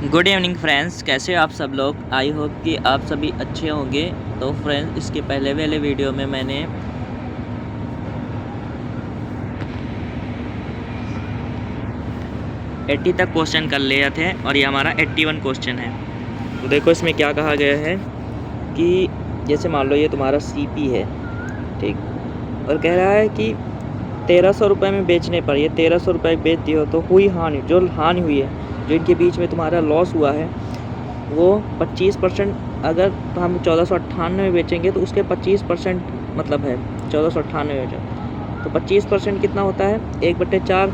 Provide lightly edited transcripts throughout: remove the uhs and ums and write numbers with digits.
Good evening friends, कैसे हो आप सब लोग। आई होप कि आप सभी अच्छे होंगे। तो फ्रेंड्स, इसके पहले वाले वीडियो में मैंने 80 तक क्वेश्चन कर लिए थे और ये हमारा 81 क्वेश्चन है। तो देखो इसमें क्या कहा गया है कि जैसे मान लो ये तुम्हारा सीपी है, ठीक, और कह रहा है कि 1300 रुपये में बेचने पर, ये 1300 रुपये बेच दिए हो तो हुई हानि, जो हानि हुई है, जो इनके बीच में तुम्हारा लॉस हुआ है, वो 25%। अगर हम 1498 में बेचेंगे तो उसके 25% मतलब है 1498 में, तो 25% कितना होता है 1/4।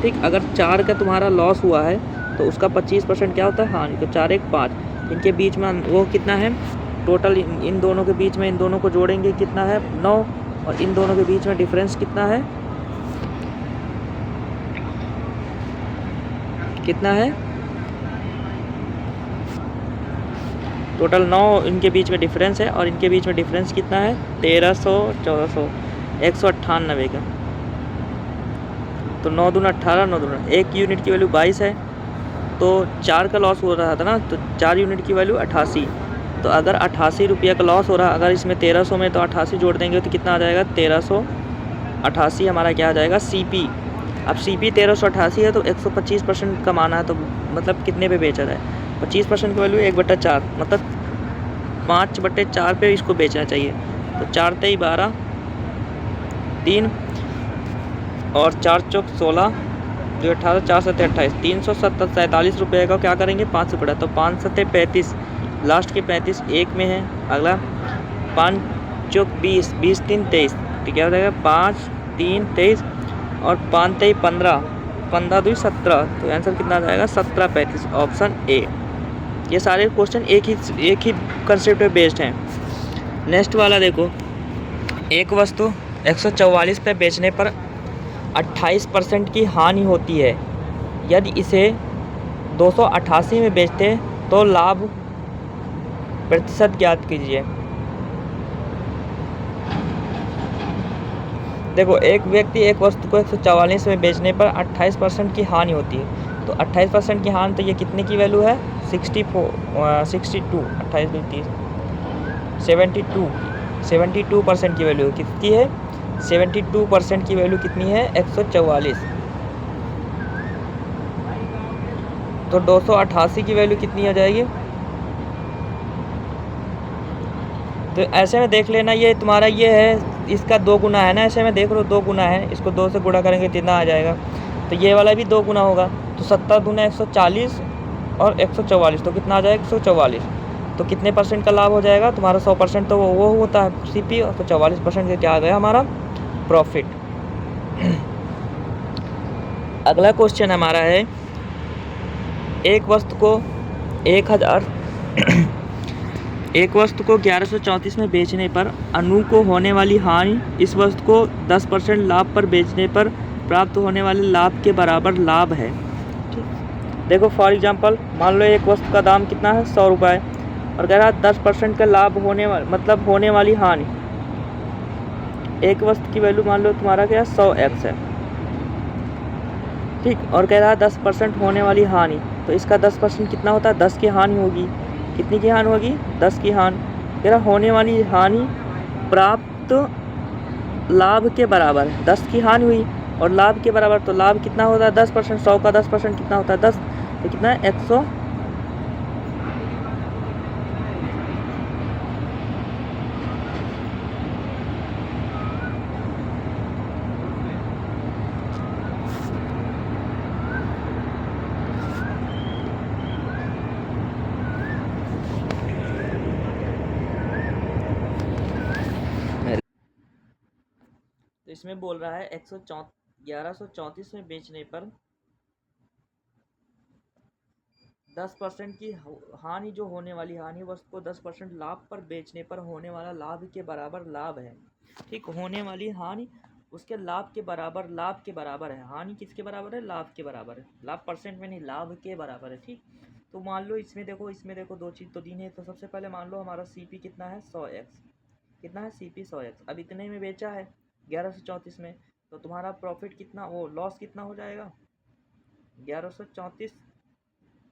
ठीक, अगर 4 का तुम्हारा लॉस हुआ है तो उसका 25% क्या होता है हानि, तो 4 1 5। इनके बीच में वो कितना है टोटल, इन दोनों के बीच में, इन दोनों को जोड़ेंगे कितना है 9, और इन दोनों के बीच में डिफरेंस कितना है, कितना है टोटल 9 इनके बीच में डिफरेंस है, और इनके बीच में डिफरेंस कितना है 1300 1400 198 का। तो 9 दूना 18, 9 दूना, एक यूनिट की वैल्यू 22 है, तो 4 का लॉस हो रहा था ना, तो 4 यूनिट की वैल्यू 88। तो अगर 88 रुपये का लॉस हो रहा, अगर इसमें 1300 में तो 88 जोड़ देंगे तो कितना आ जाएगा 1388 हमारा क्या आ जाएगा सीपी। अब सीपी 1388 है तो 125% कमाना है, तो मतलब कितने पे बेचा जाए, 25% की वैल्यू 1/4, मतलब 5/4 पे इसको बेचना चाहिए। तो 4 तेई 12, 3 और 4 चौक 16, जो 18, 4 सत्ते 28, 347 रुपये का क्या करेंगे 5 से बढ़ा, तो 5 सत्ते 35, लास्ट के 35 एक में है। अगला 5 चौक 20, 20 3 23, तो क्या हो जाएगा 5 3 23, और 5 तेई 15, 15 2 17, तो आंसर कितना आ जाएगा 1735, ऑप्शन ए। ये सारे क्वेश्चन एक ही कंसेप्ट पे बेस्ड हैं। नेक्स्ट वाला देखो, एक वस्तु 144 पे बेचने पर 28% की हानि होती है, यदि इसे 288 में बेचते तो लाभ प्रतिशत ज्ञात कीजिए। देखो, एक व्यक्ति एक वस्तु को 144 में बेचने पर 28% की हानि होती है, तो 28% की हानि, तो ये कितने की वैल्यू है 62, 28 30, 72% की वैल्यू कितनी है 72% की वैल्यू कितनी है 144। तो 288 की वैल्यू कितनी आ जाएगी, तो ऐसे में देख लेना, ये तुम्हारा ये है, इसका 2 गुना है ना, ऐसे में देख लो 2 गुना है, इसको 2 से गुणा करेंगे कितना आ जाएगा, तो ये वाला भी 2 गुना होगा, तो 70 दूना 140 और 144, तो कितना आ जाएगा 144। तो कितने परसेंट का लाभ हो जाएगा तुम्हारा 100%, तो वो होता है सीपी, और तो 44% का क्या आ गया हमारा प्रॉफिट। अगला क्वेश्चन हमारा है, एक वस्तु को 1000 एक वस्तु को 1134 में बेचने पर अनु को होने वाली हानि इस वस्तु को 10% लाभ पर बेचने पर प्राप्त होने वाले लाभ के बराबर लाभ है। ठीक, देखो फॉर एग्जांपल मान लो एक वस्तु का दाम कितना है 100 रुपये, और कह रहा है 10% का लाभ होने मतलब होने वाली हानि, एक वस्तु की वैल्यू मान लो तुम्हारा क्या 100x है, ठीक, और कह रहा है 10% होने वाली हानि, तो इसका 10% कितना होता है 10 की हानि होगी, कितनी की हानि होगी 10 की हानि, कह रहा होने वाली हानि प्राप्त लाभ के बराबर है, 10 की हानि हुई और लाभ के बराबर, तो लाभ कितना होता है 10%, 100 का 10% कितना होता है 10, तो कितना है 100। तो इसमें बोल रहा है 1134 में बेचने पर 10% की हानि, जो होने वाली हानि वस्तु को 10% लाभ पर बेचने पर होने वाला लाभ के बराबर लाभ है। ठीक, होने वाली हानि उसके लाभ के बराबर है, हानि किसके बराबर है लाभ के बराबर है, लाभ परसेंट में नहीं लाभ के बराबर है। ठीक, तो मान लो इसमें देखो दो चीज़ तो दी है, तो सबसे पहले मान लो हमारा सीपी कितना है 100x, कितना है सीपी 100x, अब इतने में बेचा है 1134 में, तो तुम्हारा प्रॉफिट कितना, वो लॉस कितना हो जाएगा 1134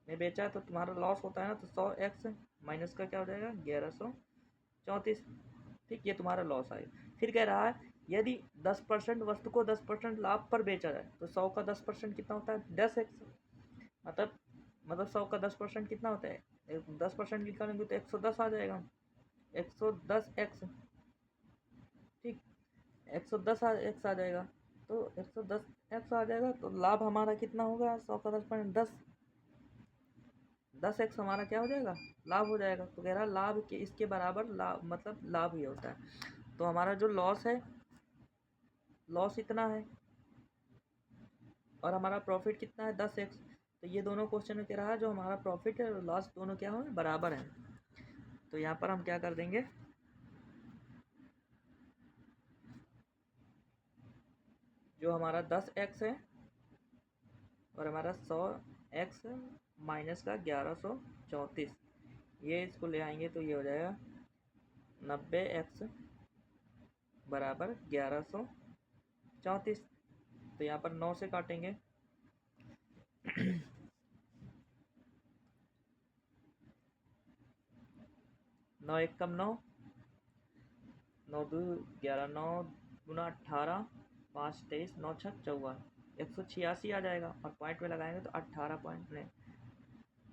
में बेचा है तो तुम्हारा लॉस होता है ना, तो 100x माइनस का क्या हो जाएगा 1134। ठीक, ये तुम्हारा लॉस आएगा। फिर कह रहा है यदि 10% वस्तु को 10% लाभ पर बेचा जाए तो 100 का 10% कितना होता है 10x। मतलब 100 का 10% कितना होता है, 10% निकालेंगे तो 110 आ जाएगा, 110x। ठीक, 110x आ जाएगा, तो 110x आ जाएगा, तो लाभ हमारा कितना होगा 100 का 10% 10x हमारा क्या हो जाएगा लाभ हो जाएगा। तो कह रहा लाभ के इसके बराबर लाभ, मतलब लाभ ये होता है। तो हमारा जो लॉस है, लॉस इतना है और हमारा प्रॉफिट कितना है 10x। तो ये दोनों क्वेश्चन में कह रहा है जो हमारा प्रॉफिट है और लॉस दोनों क्या हो बराबर हैं। तो यहाँ पर हम क्या कर देंगे, जो हमारा 10x है और हमारा 100x माइनस का 1134, ये इसको ले आएंगे तो ये हो जाएगा 90x बराबर 1134। तो यहाँ पर 9 से काटेंगे 9 एक कम 9, 9 2 11, 9 गुना 18, 5 23, 9 6 54, 186 आ जाएगा। और पॉइंट में लगाएंगे तो 18 पॉइंट में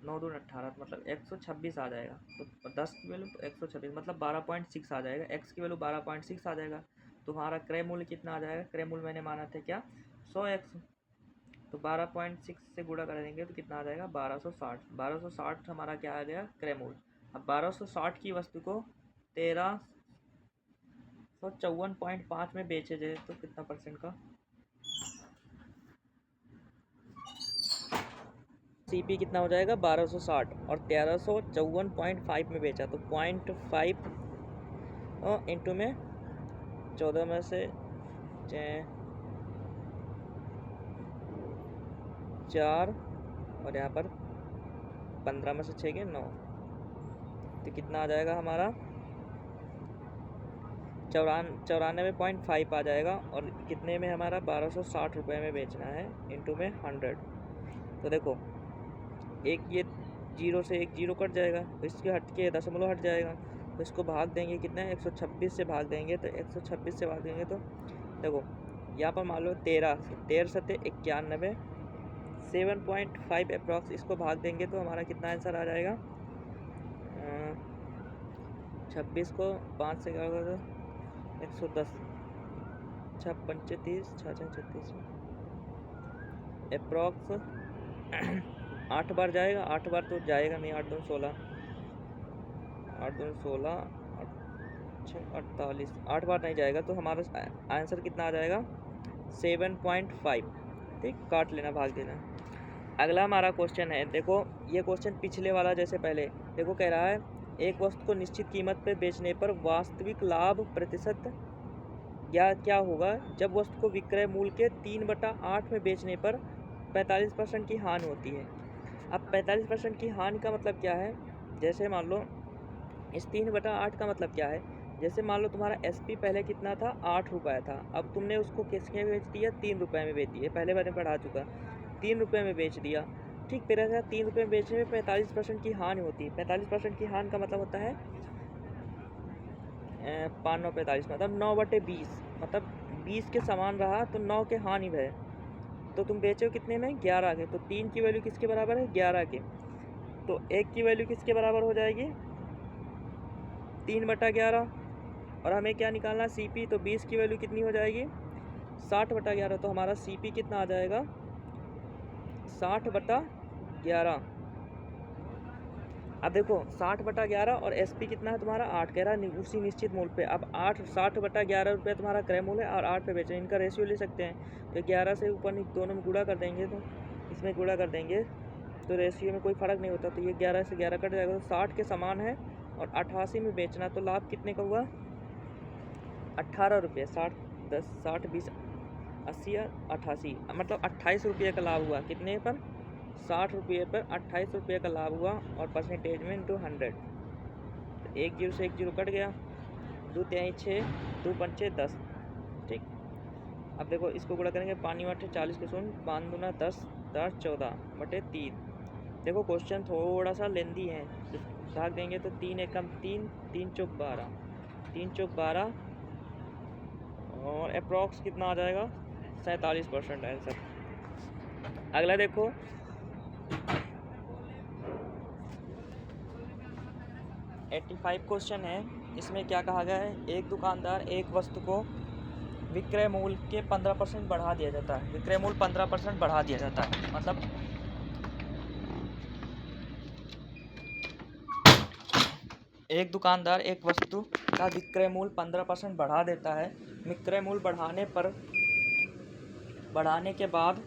9 दून 18, मतलब 126 आ जाएगा। तो 10 की वैल्यू 126 मतलब 12.6 आ जाएगा। x की वैल्यू 12.6 आ जाएगा। तो हमारा क्रय मूल्य कितना आ जाएगा, क्रय मूल्य मैंने माना था क्या 100x, तो 12.6 से गुणा कर देंगे तो कितना आ जाएगा 1260। 1260 हमारा क्या आ गया क्रय मूल्य। अब 1260 की वस्तु को 1354.5 में बेचे जाए तो कितना परसेंट का, सीपी कितना हो जाएगा 1260 और 1354.5 में बेचा तो 0.5 इंटू में 14 में से 4 और यहाँ पर 15 में से 6 के 9, तो कितना आ जाएगा हमारा 94.5 आ जाएगा। और कितने में हमारा 1260 रुपये में बेचना है इंटू में 100। तो देखो एक ये 0 से एक 0 कट जाएगा, तो इसके हट के दशमलव हट जाएगा, तो इसको भाग देंगे कितना है 126 से भाग देंगे, तो 126 से भाग देंगे तो देखो यहाँ पर मान लो 13 सत्ते 91, 7.5 अप्रॉक्स, इसको भाग देंगे तो हमारा कितना आंसर आ जाएगा 26 को 5 से क्या होगा 110, 35 36 अप्रॉक्स 8 बार जाएगा, 8 बार तो जाएगा नहीं, 8 दूनी 16, 8 दूनी 16, 48, 8 बार नहीं जाएगा, तो हमारा आंसर कितना आ जाएगा 7.5। ठीक, काट लेना, भाग देना। अगला हमारा क्वेश्चन है, देखो ये क्वेश्चन पिछले वाला जैसे पहले, देखो कह रहा है एक वस्तु को निश्चित कीमत पर बेचने पर वास्तविक लाभ प्रतिशत या क्या होगा जब वस्तु को विक्रय मूल्य के 3/8 में बेचने पर 45% की हानि होती है। अब 45% की हानि का मतलब क्या है, जैसे मान लो इस 3/8 का मतलब क्या है, जैसे मान लो तुम्हारा SP पहले कितना था 8 रुपये था, अब तुमने उसको किसके बेच दिया 3 रुपये में बेच दिया, पहले मैंने पढ़ा चुका 3 रुपये में बेच दिया। ठीक, फिर ऐसा 3 रुपये में बेचने में 45% की हानि होती है। 45% की हानि का मतलब होता है 5 9 45, मतलब 9/20, मतलब 20 के समान रहा तो 9 के हानि भय, तो तुम बेचो कितने में 11 के, तो 3 की वैल्यू किसके बराबर है 11 के, तो 1 की वैल्यू किसके बराबर हो जाएगी 3/11। और हमें क्या निकालना CP, तो 20 की वैल्यू कितनी हो जाएगी 60/11, तो हमारा CP कितना आ जाएगा 60/11। अब देखो 60/11 और SP कितना है तुम्हारा 8, कह रहा है उसी निश्चित मूल्य पे। अब 60/11 रुपये तुम्हारा क्रय मूल्य है और 8 पे बेचें, इनका रेशियो ले सकते हैं, तो 11 से ऊपर दोनों में गुणा कर देंगे, तो इसमें गुणा कर देंगे तो रेशियो में कोई फ़र्क नहीं होता, तो ये 11 से 11 कट जाएगा, तो 60 के समान है और 88 में बेचना, तो लाभ कितने का हुआ 18 रुपये। 60 10 60 20 80 88, मतलब 28 रुपये का लाभ हुआ, कितने पर 60 रुपये पर 28 रुपये का लाभ हुआ, और परसेंटेज में इंटू 100, तो 1 0 से 1 0 कट गया, 2 3 6 2 5 10। ठीक, अब देखो इसको गुणा करेंगे, 5 8 40 के 0, 5 दूना 10 10 14/3, देखो क्वेश्चन थोड़ा सा लेंदी है, भाग देंगे तो 3 एकम 3, 3 चौक 12, 3 चौक 12 और अप्रॉक्स कितना आ जाएगा 47% आंसर। अगला देखो 85 क्वेश्चन है। इसमें क्या कहा गया है, एक दुकानदार एक वस्तु को विक्रय मूल्य के 15% बढ़ा दिया जाता है, विक्रय मूल्य 15% बढ़ा दिया जाता है, मतलब एक दुकानदार एक वस्तु का विक्रय मूल्य 15% बढ़ा देता है। विक्रय मूल्य बढ़ाने के बाद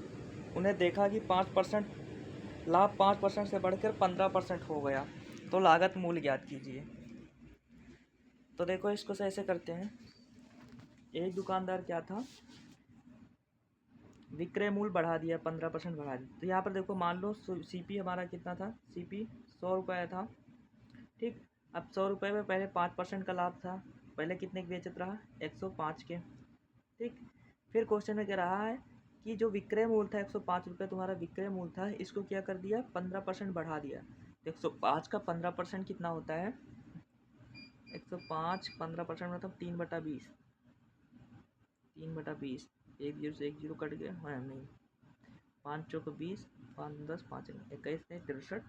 उन्हें देखा कि 5% लाभ 5% से बढ़कर 15% हो गया, तो लागत मूल्य ज्ञात कीजिए। तो देखो इसको ऐसे करते हैं, एक दुकानदार क्या था, विक्रय मूल्य बढ़ा दिया, 15% बढ़ा दिया। तो यहाँ पर देखो मान लो सीपी हमारा कितना था, सीपी 100 रुपये था, ठीक। अब 100 रुपये में पहले 5% का लाभ था, पहले कितने के बेचत रहा, 105 के, ठीक। फिर क्वेश्चन में कह रहा है कि जो विक्रय मूल्य था 105 रुपये तुम्हारा विक्रय मूल्य था, इसको क्या कर दिया, 15% बढ़ा दिया। तो 105 का 15% कितना होता है, 105 15% मतलब 3/20, 3/20, एक जीरो से एक जीरो कट गया, हाँ नहीं, 5 चौक 20, 5 10 5 21 नहीं 63,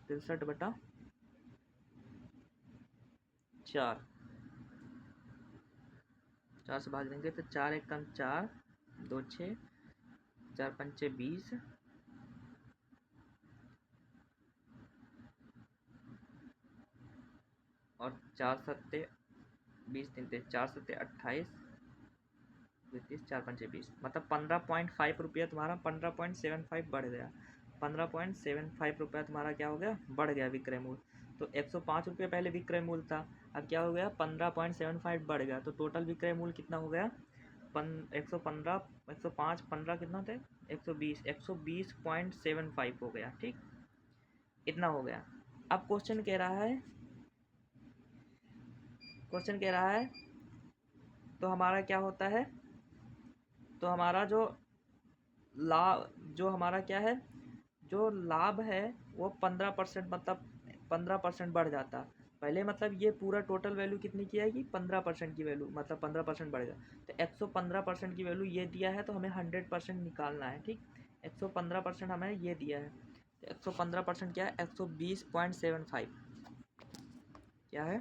63/4, 4 से भाग देंगे तो 4 एक कम 4, 2 6, 4 पंचे 20, और 4 सत्ते 20 तीन 4 सत्ते 28, 30 4 पंचे 20, मतलब 15.5 रुपया तुम्हारा 15.75 बढ़ गया, 15.75 रुपया तुम्हारा क्या हो गया, बढ़ गया विक्रय मूल्य। तो 105 रुपये पहले विक्रय मूल्य था, अब क्या हो गया 15.75 बढ़ गया, तो टोटल विक्रय मूल्य कितना हो गया, 115 105 15 कितना थे, 120 120.75 हो गया, ठीक, इतना हो गया। अब क्वेश्चन कह रहा है तो हमारा क्या होता है, तो हमारा लाभ जो हमारा क्या है, जो लाभ है वो 15% मतलब 15% बढ़ जाता। पहले मतलब ये पूरा टोटल वैल्यू कितनी की आएगी, 15% की वैल्यू, मतलब 15% बढ़ गया। तो 115% की वैल्यू ये दिया है, तो हमें 100% निकालना है, ठीक। 115% हमें ये दिया है, तो 115% क्या है, 120.75 क्या है,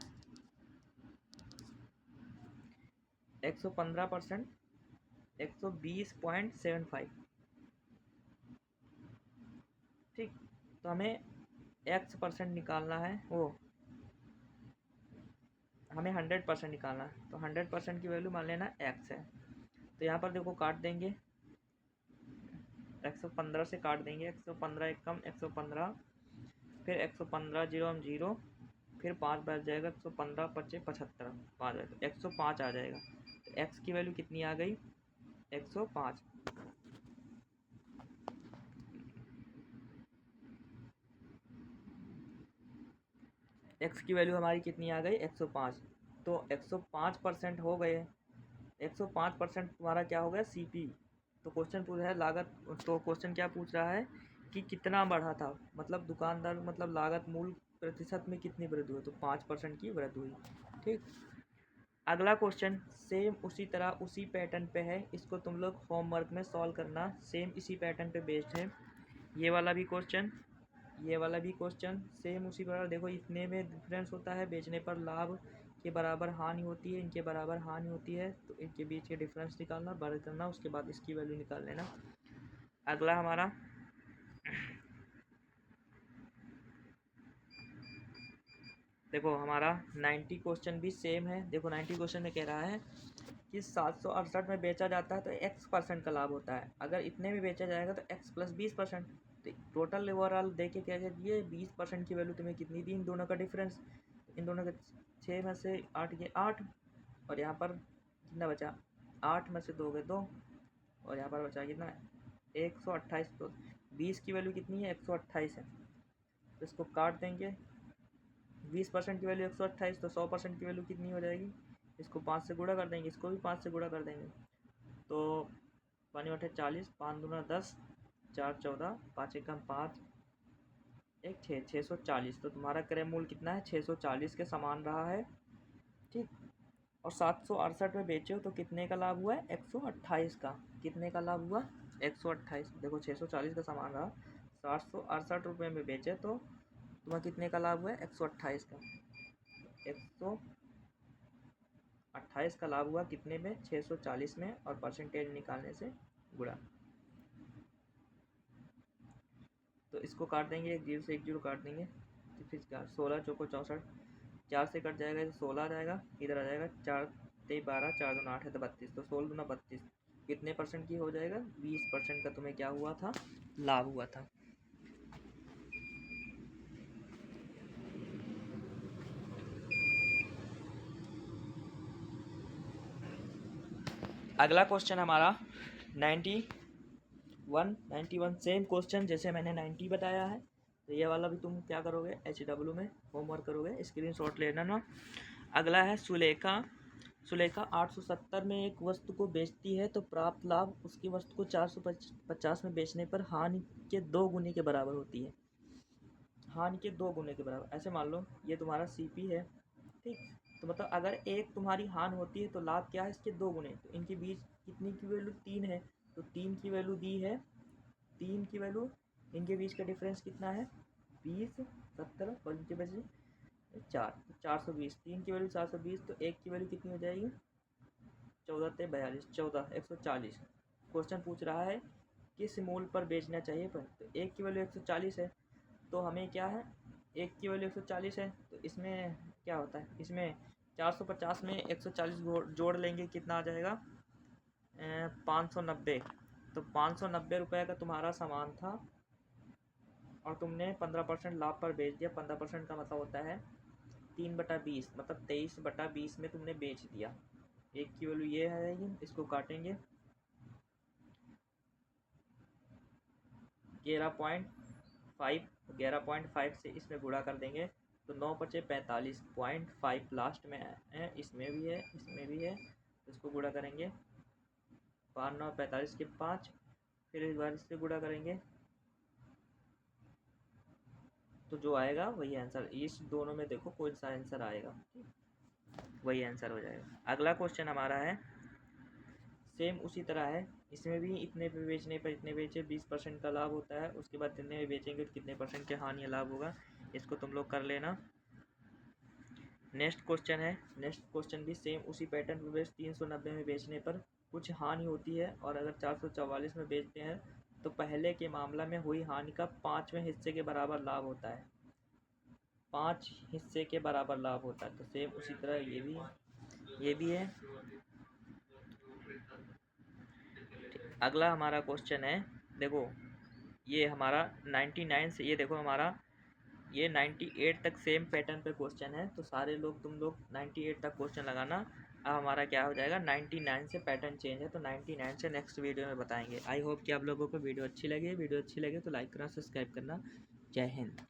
115% 120.75, ठीक। तो हमें x% निकालना है, वो हमें 100% निकालना है, तो 100% की वैल्यू मान लेना x है। तो यहाँ पर देखो काट देंगे, 115 से काट देंगे, 115 एक कम 115, फिर 115 जीरो हम जीरो, फिर 5 बच जाएगा, 115 पच्चे 75, 5 है तो 105 आ जाएगा। तो x की वैल्यू कितनी आ गई, 105। x की वैल्यू हमारी कितनी आ गई, 105। तो 105% हो गए, 105% तुम्हारा क्या हो गया, सीपी। तो क्वेश्चन पूछ रहा है लागत, तो क्वेश्चन क्या पूछ रहा है कि कितना बढ़ा था, मतलब दुकानदार मतलब लागत मूल्य प्रतिशत में कितनी वृद्धि हुई, तो 5% की वृद्धि हुई, ठीक। अगला क्वेश्चन सेम उसी तरह उसी पैटर्न पे है, इसको तुम लोग होमवर्क में सॉल्व करना, सेम इसी पैटर्न पे बेस्ड है। ये वाला भी क्वेश्चन, ये वाला भी क्वेश्चन सेम उसी प्रकार। देखो इतने में डिफरेंस होता है, बेचने पर लाभ के बराबर हानि होती है, इनके बराबर हानि होती है, तो इनके बीच के डिफरेंस निकालना, बराबर करना, उसके बाद इसकी वैल्यू निकाल लेना। अगला हमारा देखो हमारा 90 क्वेश्चन भी सेम है। देखो 90 क्वेश्चन में कह रहा है कि 768 में बेचा जाता है तो x% का लाभ होता है, अगर इतने में बेचा जाएगा तो x प्लस 20%। तो टोटल ओवरऑल देखे क्या दिए, 20% की वैल्यू तुम्हें कितनी दी, इन दोनों का डिफरेंस, इन दोनों के 6 में से 8 गए 8, और यहाँ पर कितना बचा, 8 में से 2 गए 2, और यहाँ पर बचा कितना 128। तो 20 की वैल्यू कितनी है, 128 है, तो इसको काट देंगे, 20% की वैल्यू 128, तो 100% की वैल्यू कितनी हो जाएगी, इसको 5 से गुणा कर देंगे, इसको भी 5 से गुणा कर देंगे, तो 5 8 40, 5 दूना 10, 4 14, 5 एकम 5, एक 640, तो तुम्हारा क्रय मूल्य कितना है, 640 के समान रहा है, ठीक। और 768 में बेचे हो तो कितने का लाभ हुआ है, 128 का। कितने का लाभ हुआ, 128। देखो 640 का सामान रहा, 768 में बेचे तो तुम्हारा कितने का लाभ हुआ है, 128 का। 128 का लाभ हुआ कितने में, 640 में, और परसेंटेज निकालने से गुणा। तो इसको काट देंगे, एक जीरो से एक जीरो काट देंगे, तो फिर क्या, 16 चौको 64, 4 से कट जाएगा तो 16 आ जाएगा, इधर आ जाएगा 4 तेईस 12, 4 दूना 8 है तो 32, तो 16 दूना 32 कितने परसेंट की हो जाएगा, 20% का तुम्हें क्या हुआ था, लाभ हुआ था। अगला क्वेश्चन हमारा 91 सेम क्वेश्चन जैसे मैंने 90 बताया है, तो ये वाला भी तुम क्या करोगे, HW में होमवर्क करोगे, स्क्रीनशॉट लेना ना। अगला है सुलेखा 870 में एक वस्तु को बेचती है तो प्राप्त लाभ उसकी वस्तु को 450 में बेचने पर हानि के 2 गुने के बराबर होती है। हानि के 2 गुने के बराबर, ऐसे मान लो ये तुम्हारा CP है, ठीक। तो मतलब अगर एक तुम्हारी हानि होती है तो लाभ क्या है, इसके 2 गुने, तो इनके बीच कितनी की वैल्यू, 3 है, तो 3 की वैल्यू दी है, 3 की वैल्यू, इनके बीच का डिफरेंस कितना है, 20 70, और इनके बीच 4, 420, 3 की वैल्यू 420, तो एक की वैल्यू कितनी हो जाएगी, 14 ते 42, 14 140। क्वेश्चन पूछ रहा है किस मूल्य पर बेचना चाहिए पर, तो एक की वैल्यू 140 है, तो हमें क्या है, एक की वैल्यू 140 है, तो इसमें क्या होता है, इसमें 450 में 140 जोड़ लेंगे, कितना आ जाएगा, 590। तो 590 रुपये का तुम्हारा सामान था और तुमने 15% लाभ पर बेच दिया। 15% का मतलब होता है 3/20, मतलब 23/20 में तुमने बेच दिया। एक की वैल्यू ये है, इसको काटेंगे 11.5 से इसमें गुणा कर देंगे, तो 9 बचे 45.5 लास्ट में है, इसमें भी है, इसमें भी है, तो इसको गुणा करेंगे 5 9 45 के 5, फिर इस बार इससे गुणा करेंगे तो जो आएगा वही आंसर, इस दोनों में देखो कौन सा आंसर आएगा, वही आंसर हो जाएगा। अगला क्वेश्चन हमारा है सेम उसी तरह है, इसमें भी इतने पे बेचने पर इतने बेचे 20% का लाभ होता है, उसके बाद कितने में बेचेंगे तो कितने परसेंट के हानि या लाभ होगा, इसको तुम लोग कर लेना। नेक्स्ट क्वेश्चन है, नेक्स्ट क्वेश्चन भी सेम उसी पैटर्न पर बेच 390 में बेचने पर कुछ हानि होती है, और अगर 444 में बेचते हैं तो पहले के मामला में हुई हानि का 5वें हिस्से के बराबर लाभ होता है, 5 हिस्से के बराबर लाभ होता है। तो सेम उसी तरह ये भी है। अगला हमारा क्वेश्चन है, देखो ये हमारा 99 से, ये देखो हमारा ये 98 तक सेम पैटर्न पे क्वेश्चन है, तो सारे लोग तुम लोग 98 तक क्वेश्चन लगाना। अब हमारा क्या हो जाएगा, 99 से पैटर्न चेंज है, तो 99 से नेक्स्ट वीडियो में बताएंगे। आई होप कि आप लोगों को वीडियो अच्छी लगे तो लाइक करना, सब्सक्राइब करना। जय हिंद।